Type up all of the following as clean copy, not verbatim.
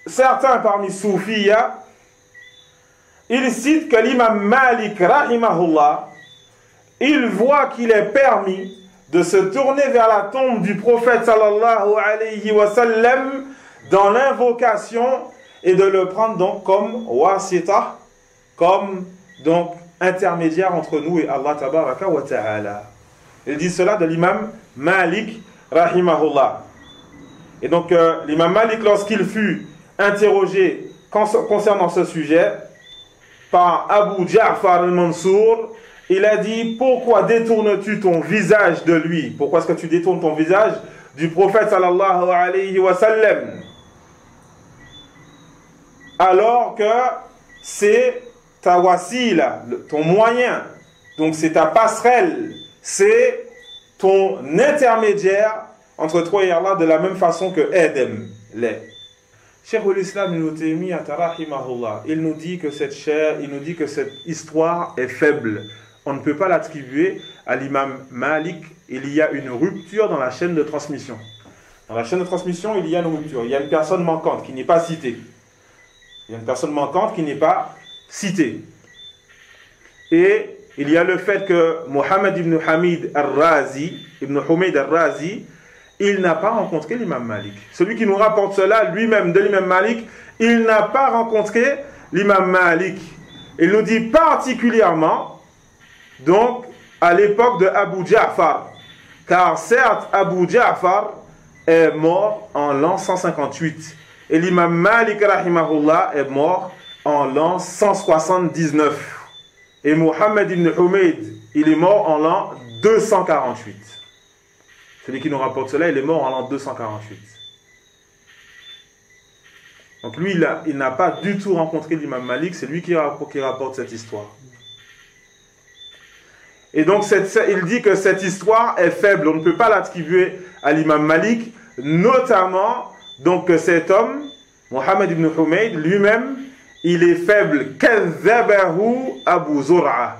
certains parmi Soufiyya, ils citent que l'imam Malik, rahimahullah, il voit qu'il est permis de se tourner vers la tombe du prophète sallallahu alayhi wa sallam dans l'invocation et de le prendre donc comme wasita, comme donc intermédiaire entre nous et Allah tabaraka wa ta'ala. Il dit cela de l'imam Malik rahimahullah. Et donc l'imam Malik, lorsqu'il fut interrogé concernant ce sujet par Abu Ja'far al-Mansour, il a dit: pourquoi détournes-tu ton visage de lui? Pourquoi est-ce que tu détournes ton visage du prophète sallallahu alayhi wa sallam, alors que c'est ta wasila, ton moyen, donc c'est ta passerelle, c'est ton intermédiaire entre toi et Allah, de la même façon que Adam l'est. Cheikh al-Islam Ibn Taymiyyah rahimahullah, il nous dit que cette histoire est faible. On ne peut pas l'attribuer à l'imam Malik. Il y a une rupture dans la chaîne de transmission. Dans la chaîne de transmission, il y a une rupture. Il y a une personne manquante qui n'est pas citée. Il y a une personne manquante qui n'est pas citée. Et il y a le fait que Mohammed ibn Hamid al-Razi, il n'a pas rencontré l'imam Malik. Celui qui nous rapporte cela, lui-même, de l'imam Malik, il n'a pas rencontré l'imam Malik. Il nous dit particulièrement, donc, à l'époque de Abu Ja'far. Car certes, Abu Ja'far est mort en l'an 158. Et l'imam Malik, rahimahullah, est mort en l'an 179. Et Mohammed ibn Humayd, il est mort en l'an 248. Celui qui nous rapporte cela, il est mort en l'an 248. Donc lui, il n'a pas du tout rencontré l'imam Malik, c'est lui qui rapporte cette histoire. Et donc il dit que cette histoire est faible, on ne peut pas l'attribuer à l'imam Malik, notamment donc que cet homme, Mohammed ibn Humayd, lui-même, il est faible. Kadhabahu Abu Zur'a.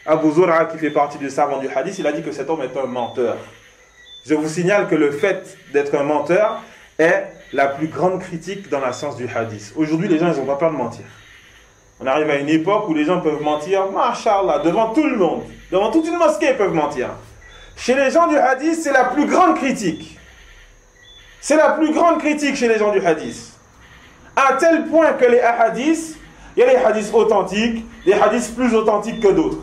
Abu Zur'a, qui fait partie du savant du hadith, il a dit que cet homme est un menteur. Je vous signale que le fait d'être un menteur est la plus grande critique dans la science du hadith. Aujourd'hui, les gens, ils n'ont pas peur de mentir. On arrive à une époque où les gens peuvent mentir, mashallah, devant tout le monde. Devant toute une mosquée, ils peuvent mentir. Chez les gens du hadith, c'est la plus grande critique. C'est la plus grande critique chez les gens du hadith. À tel point que les hadiths, il y a les hadiths authentiques, des hadiths plus authentiques que d'autres.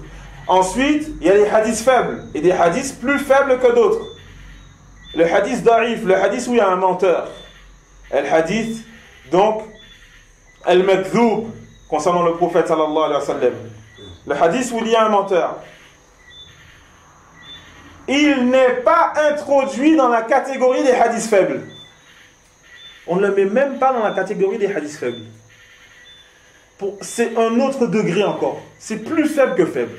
Ensuite, il y a les hadiths faibles et des hadiths plus faibles que d'autres. Le hadith da'if, le hadith où il y a un menteur. Le hadith, donc, al-makdhoub, concernant le prophète sallallahu alayhi wa sallam. Le hadith où il y a un menteur. Il n'est pas introduit dans la catégorie des hadiths faibles. On ne le met même pas dans la catégorie des hadiths faibles. C'est un autre degré encore. C'est plus faible que faible.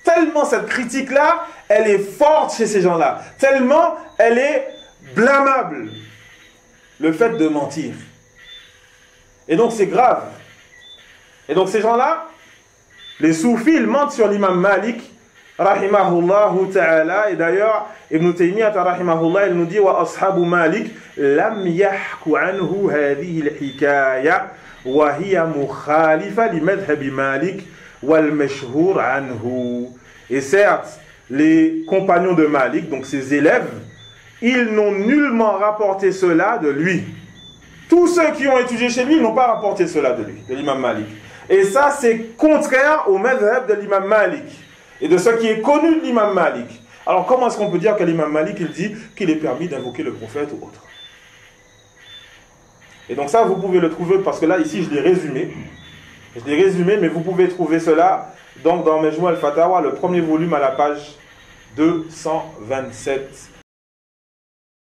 Tellement cette critique-là, elle est forte chez ces gens-là. Tellement elle est blâmable. Le fait de mentir. Et donc c'est grave. Et donc ces gens-là, les soufis, ils mentent sur l'imam Malik, rahimahullahu ta'ala. Et d'ailleurs, Ibn Taymiyyah rahimahullah, il nous dit: wa ashabu Malik lam yahku anhu hadhihi al-hikaya wa hiya mukhalifa li madhhabi Malik wal mashhur anhu. Et certes, les compagnons de Malik, donc ses élèves, ils n'ont nullement rapporté cela de lui. Tous ceux qui ont étudié chez lui n'ont pas rapporté cela de lui, de l'imam Malik. Et ça, c'est contraire au madhhab de l'imam Malik et de ce qui est connu de l'imam Malik. Alors comment est-ce qu'on peut dire que l'imam Malik, il dit qu'il est permis d'invoquer le prophète ou autre? Et donc ça, vous pouvez le trouver, parce que là, ici, je l'ai résumé. Je l'ai résumé, mais vous pouvez trouver cela donc dans Majmou al-Fatawa, le premier volume, à la page 227.